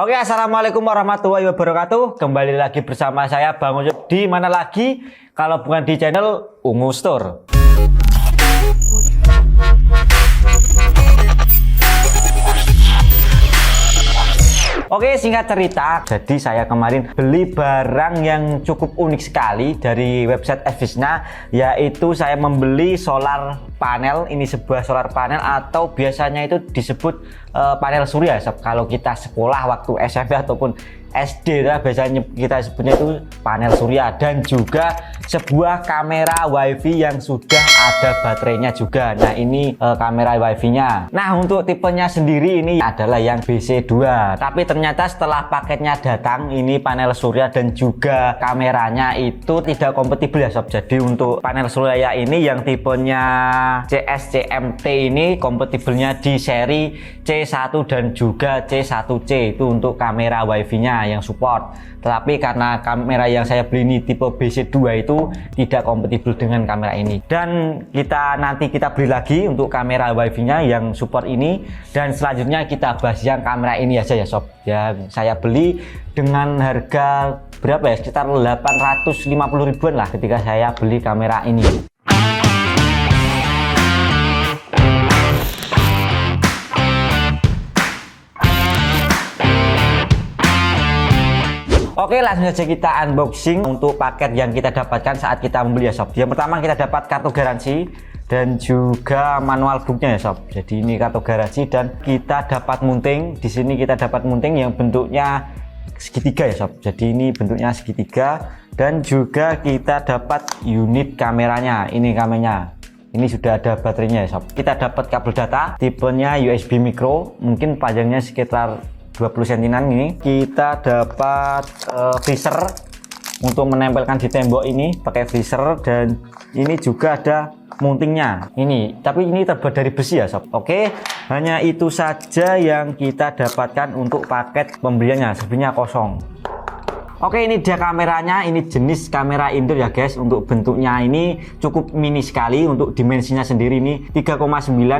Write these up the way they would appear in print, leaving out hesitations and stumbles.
Oke, assalamualaikum warahmatullahi wabarakatuh. Kembali lagi bersama saya Bang Ucup. Di mana lagi kalau bukan di channel Ungu Store. Oke, singkat cerita, jadi saya kemarin beli barang yang cukup unik sekali dari website Efisna, yaitu saya membeli solar panel. Ini sebuah solar panel atau biasanya itu disebut panel surya kalau kita sekolah waktu SMP ataupun SD lah, biasanya kita sebutnya itu panel surya, dan juga sebuah kamera wifi yang sudah ada baterainya juga. Nah, ini kamera wifi nya. Nah, untuk tipenya sendiri ini adalah yang BC2, tapi ternyata setelah paketnya datang, ini panel surya dan juga kameranya itu tidak kompatibel ya sob. Jadi untuk panel surya ini yang tipenya CS-CMT ini kompatibelnya di seri C1 dan juga C1C, itu untuk kamera wifi nya yang support. Tetapi karena kamera yang saya beli ini tipe BC2 itu tidak kompatibel dengan kamera ini, dan nanti kita beli lagi untuk kamera wifi nya yang support ini, dan selanjutnya kita bahas yang kamera ini aja ya sob. Ya, saya beli dengan harga berapa ya, sekitar 850 ribuan lah ketika saya beli kamera ini. Oke, langsung saja kita unboxing untuk paket yang kita dapatkan saat kita membeli ya sob. Yang pertama kita dapat kartu garansi dan juga manual booknya ya sob. Jadi ini kartu garansi, dan kita dapat munting. Di sini kita dapat munting yang bentuknya segitiga ya sob. Jadi ini bentuknya segitiga, dan juga kita dapat unit kameranya. Ini kameranya. Ini sudah ada baterainya ya sob. Kita dapat kabel data tipenya USB micro, mungkin panjangnya sekitar 20 cm. Ini kita dapat freezer untuk menempelkan di tembok ini pakai freezer, dan ini juga ada mountingnya ini, tapi ini terbuat dari besi ya sob. Oke, hanya itu saja yang kita dapatkan untuk paket pembeliannya, selebihnya kosong. Oke, ini dia kameranya. Ini jenis kamera indoor ya guys. Untuk bentuknya ini cukup mini sekali. Untuk dimensinya sendiri ini 3,9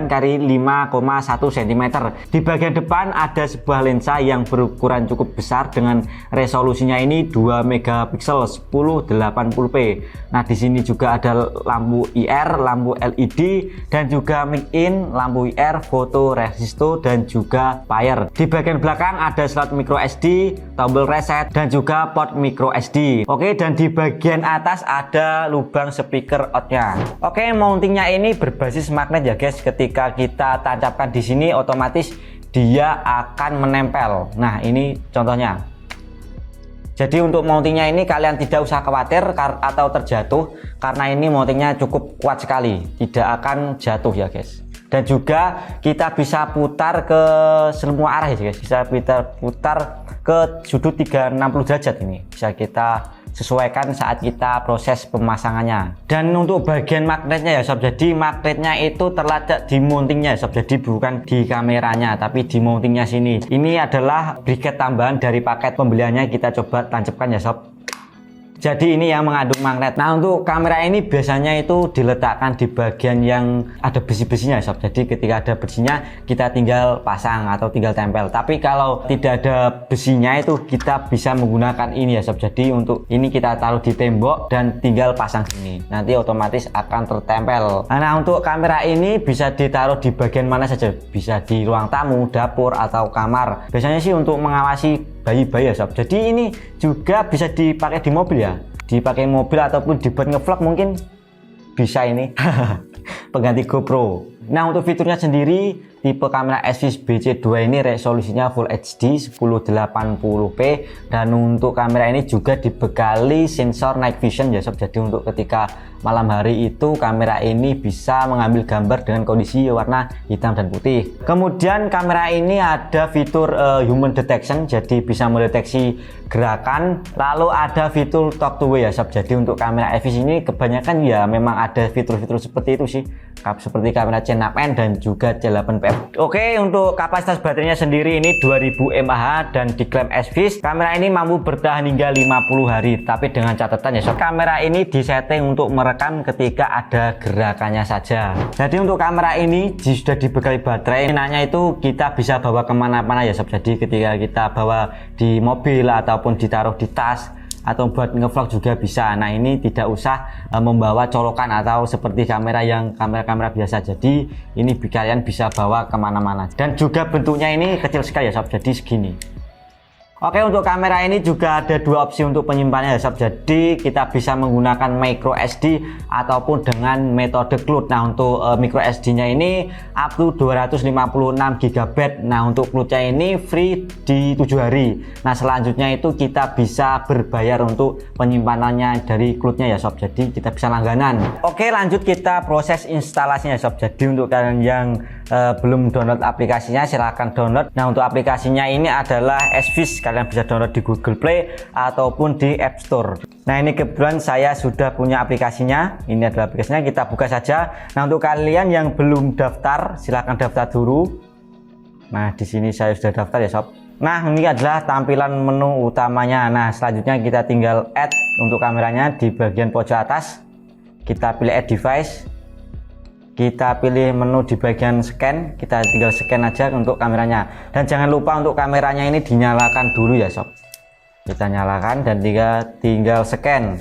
kali 5,1 cm. Di bagian depan ada sebuah lensa yang berukuran cukup besar dengan resolusinya ini 2 megapiksel 1080p. Nah, di sini juga ada lampu IR, lampu LED, dan juga mic in, lampu IR, foto resisto, dan juga fire. Di bagian belakang ada slot micro SD, tombol reset, dan juga port micro SD. Oke, dan di bagian atas ada lubang speaker outnya. Oke, mountingnya ini berbasis magnet ya guys. Ketika kita tancapkan di sini, otomatis dia akan menempel. Nah, ini contohnya. Jadi untuk mountingnya ini kalian tidak usah khawatir atau terjatuh, karena ini mountingnya cukup kuat sekali, tidak akan jatuh ya guys. Dan juga kita bisa putar ke semua arah ya guys. Bisa kita putar ke sudut 360 derajat, ini bisa kita sesuaikan saat kita proses pemasangannya. Dan untuk bagian magnetnya ya sob, jadi magnetnya itu terletak di mountingnya ya sob, jadi bukan di kameranya tapi di mountingnya sini. Ini adalah briket tambahan dari paket pembeliannya, kita coba tancapkan ya sob. Jadi ini yang mengandung magnet. Nah, untuk kamera ini biasanya itu diletakkan di bagian yang ada besi-besinya sob. Jadi ketika ada besinya kita tinggal pasang atau tinggal tempel. Tapi kalau tidak ada besinya itu kita bisa menggunakan ini ya sob. Jadi untuk ini kita taruh di tembok dan tinggal pasang sini. Nanti otomatis akan tertempel. Nah, untuk kamera ini bisa ditaruh di bagian mana saja. Bisa di ruang tamu, dapur, atau kamar. Biasanya sih untuk mengawasi bayi-bayi ya sob. Jadi ini juga bisa dipakai di mobil ya, dipakai mobil ataupun dibuat ngevlog mungkin bisa ini. Pengganti GoPro. Nah, untuk fiturnya sendiri, tipe kamera Efis BC2 ini resolusinya Full HD 1080p, dan untuk kamera ini juga dibekali sensor night vision ya sob. Jadi untuk ketika malam hari itu kamera ini bisa mengambil gambar dengan kondisi warna hitam dan putih. Kemudian kamera ini ada fitur human detection, jadi bisa mendeteksi gerakan. Lalu ada fitur talk to way ya sob. Jadi untuk kamera Efis ini kebanyakan ya memang ada fitur-fitur seperti itu sih, seperti kamera C6n dan juga C8P Oke, untuk kapasitas baterainya sendiri ini 2000 mAh dan diklaim SVIS. Kamera ini mampu bertahan hingga 50 hari, tapi dengan catatan ya sob, kamera ini disetting untuk merekam ketika ada gerakannya saja. Jadi untuk kamera ini sudah dibekali baterai, enaknya itu kita bisa bawa kemana-mana ya sob. Jadi ketika kita bawa di mobil ataupun ditaruh di tas atau buat ngevlog juga bisa. Nah, ini tidak usah membawa colokan atau seperti kamera yang kamera biasa. Jadi ini kalian bisa bawa kemana-mana, dan juga bentuknya ini kecil sekali ya sob, jadi segini. Oke, untuk kamera ini juga ada dua opsi untuk penyimpanannya ya sob. Jadi kita bisa menggunakan micro SD ataupun dengan metode cloud. Nah, untuk micro SD nya ini up to 256 GB. Nah, untuk cloudnya ini free di 7 hari. Nah, selanjutnya itu kita bisa berbayar untuk penyimpanannya dari cloudnya ya sob. Jadi kita bisa langganan. Oke, lanjut kita proses instalasinya ya sob. Jadi untuk kalian yang belum download aplikasinya, silahkan download. Nah, untuk aplikasinya ini adalah SVIS. Kalian bisa download di Google Play ataupun di App Store. Nah, ini kebetulan saya sudah punya aplikasinya. Ini adalah aplikasinya, kita buka saja. Nah, untuk kalian yang belum daftar, silahkan daftar dulu. Nah, di sini saya sudah daftar ya sob. Nah, ini adalah tampilan menu utamanya. Nah, selanjutnya kita tinggal add untuk kameranya di bagian pojok atas. Kita pilih add device. Kita pilih menu di bagian scan, kita tinggal scan aja untuk kameranya. Dan jangan lupa untuk kameranya ini dinyalakan dulu ya sob. Kita nyalakan dan tinggal scan.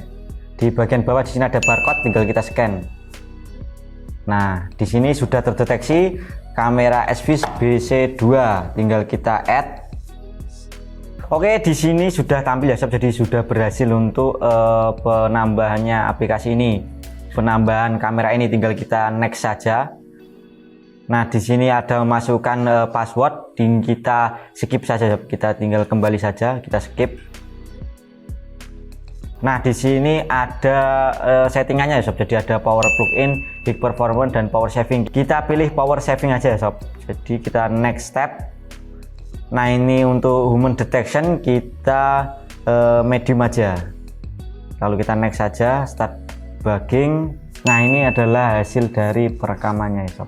Di bagian bawah di sini ada barcode, tinggal kita scan. Nah, di sini sudah terdeteksi kamera SVIS BC2, tinggal kita add. Oke, di sini sudah tampil ya sob, jadi sudah berhasil untuk penambahannya aplikasi ini. Penambahan kamera ini tinggal kita next saja. Nah, di sini ada memasukkan password, kita skip saja, kita tinggal kembali saja, kita skip. Nah, di sini ada settingannya ya sob. Jadi ada power plug-in, big performance, dan power saving. Kita pilih power saving aja ya sob. Jadi kita next step. Nah, ini untuk human detection kita medium aja. Lalu kita next saja, start debugging. Nah, ini adalah hasil dari perekamannya ya sob.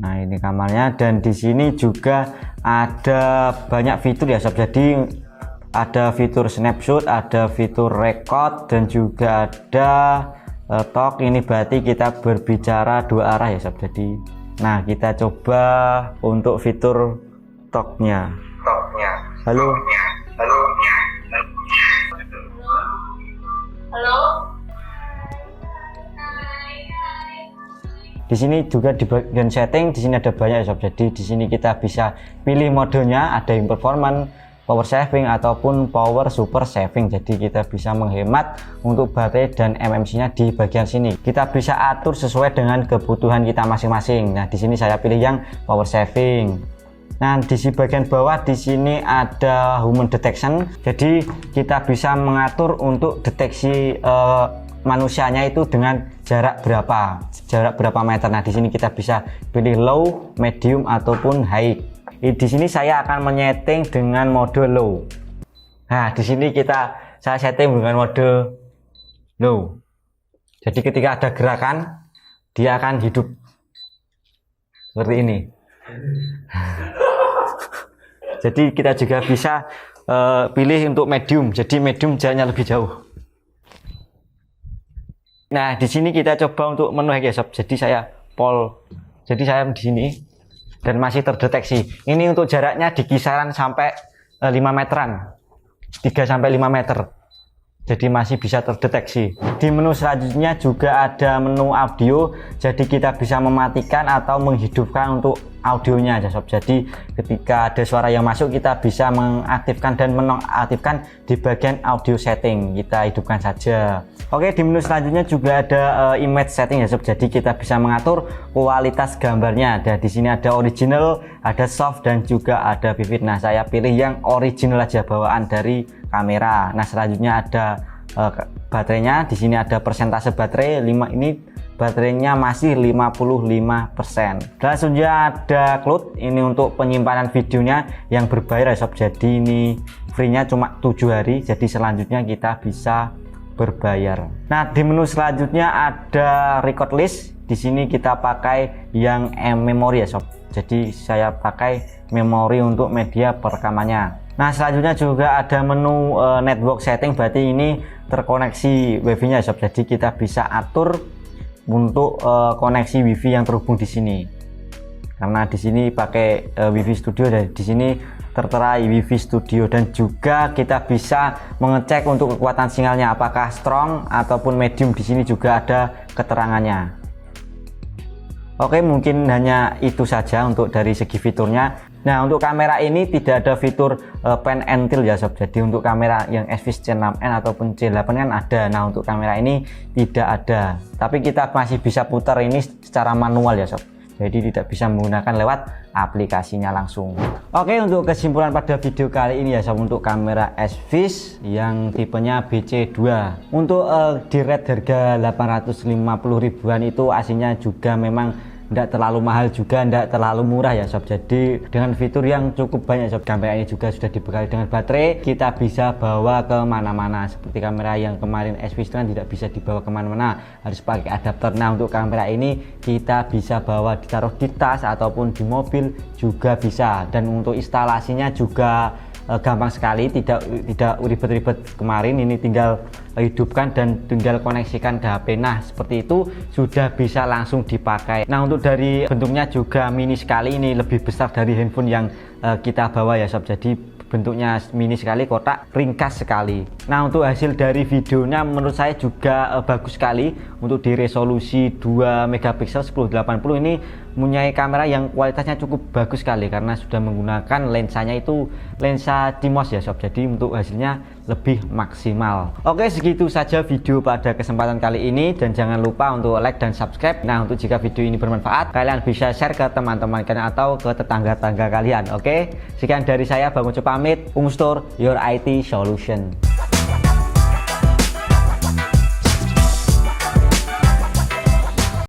Nah, ini kamarnya, dan di sini juga ada banyak fitur ya sob. Jadi ada fitur snapshot, ada fitur record, dan juga ada talk. Ini berarti kita berbicara dua arah ya sob. Jadi, nah, kita coba untuk fitur talknya. Halo. Halo. Halo. Di sini juga di bagian setting, di sini ada banyak ya sob. Jadi di sini kita bisa pilih modenya, ada yang performance, power saving ataupun power super saving. Jadi kita bisa menghemat untuk baterai dan MMC-nya di bagian sini. Kita bisa atur sesuai dengan kebutuhan kita masing-masing. Nah, di sini saya pilih yang power saving. Nah, di bagian bawah di sini ada human detection. Jadi kita bisa mengatur untuk deteksi manusianya itu dengan jarak berapa meter. Nah, di sini kita bisa pilih low, medium ataupun high. Di sini saya akan menyeting dengan mode low. Nah, di sini saya setting dengan mode low. Jadi ketika ada gerakan, dia akan hidup seperti ini. Jadi kita juga bisa pilih untuk medium. Jadi medium jaraknya lebih jauh. Nah, di sini kita coba untuk menu hack ya sob. Jadi saya di sini dan masih terdeteksi. Ini untuk jaraknya di kisaran sampai 5 meteran. 3 sampai 5 meter. Jadi masih bisa terdeteksi. Di menu selanjutnya juga ada menu audio. Jadi kita bisa mematikan atau menghidupkan untuk audionya aja sob. Jadi ketika ada suara yang masuk, kita bisa mengaktifkan dan menonaktifkan di bagian audio setting. Kita hidupkan saja. Oke, di menu selanjutnya juga ada image setting ya sob. Jadi kita bisa mengatur kualitas gambarnya. Dan di sini ada original, ada soft, dan juga ada vivid. Nah, saya pilih yang original aja, bawaan dari kamera. Nah, selanjutnya ada baterainya. Di sini ada persentase baterai 5, ini baterainya masih 55%. Dan selanjutnya ada cloud, ini untuk penyimpanan videonya yang berbayar ya sob. Jadi ini free-nya cuma 7 hari. Jadi selanjutnya kita bisa berbayar. Nah, di menu selanjutnya ada record list. di sini kita pakai yang memori ya sob. Jadi saya pakai memori untuk media perekamannya. Nah selanjutnya juga ada menu network setting, berarti ini terkoneksi wifi nya sob. Jadi kita bisa atur untuk koneksi wifi yang terhubung di sini. Karena di sini pakai wifi studio dan di sini tertera wifi studio, dan juga kita bisa mengecek untuk kekuatan sinyalnya apakah strong ataupun medium. Di sini juga ada keterangannya. Oke, mungkin hanya itu saja untuk dari segi fiturnya. Nah untuk kamera ini tidak ada fitur pan and tilt ya sob. Jadi untuk kamera yang SVIS C6N ataupun C8 kan ada. Nah untuk kamera ini tidak ada, tapi kita masih bisa putar ini secara manual ya sob. Jadi tidak bisa menggunakan lewat aplikasinya langsung. Oke, untuk kesimpulan pada video kali ini ya sob, untuk kamera SVIS yang tipenya BC2 untuk di rate harga 850 ribuan itu aslinya juga memang tidak terlalu mahal juga tidak terlalu murah ya sob. Jadi dengan fitur yang cukup banyak sob, kamera ini juga sudah dibekali dengan baterai, kita bisa bawa kemana-mana. Seperti kamera yang kemarin SVIS kan tidak bisa dibawa kemana-mana, harus pakai adapter. Nah untuk kamera ini kita bisa bawa ditaruh di tas ataupun di mobil juga bisa, dan untuk instalasinya juga gampang sekali, tidak ribet-ribet. Kemarin ini tinggal hidupkan dan tinggal koneksikan ke HP. Nah seperti itu sudah bisa langsung dipakai. Nah untuk dari bentuknya juga mini sekali, ini lebih besar dari handphone yang kita bawa ya sob. Jadi bentuknya mini sekali, kotak, ringkas sekali. Nah untuk hasil dari videonya menurut saya juga bagus sekali. Untuk di resolusi 2 megapiksel 1080 ini mempunyai kamera yang kualitasnya cukup bagus sekali, karena sudah menggunakan lensanya itu lensa CMOS ya sob. Jadi untuk hasilnya lebih maksimal. Oke, segitu saja video pada kesempatan kali ini, dan jangan lupa untuk like dan subscribe. Nah untuk jika video ini bermanfaat, kalian bisa share ke teman-teman kalian atau ke tetangga-tetangga kalian. Oke, sekian dari saya Bang Ucup pamit. Ungstor, your IT solution.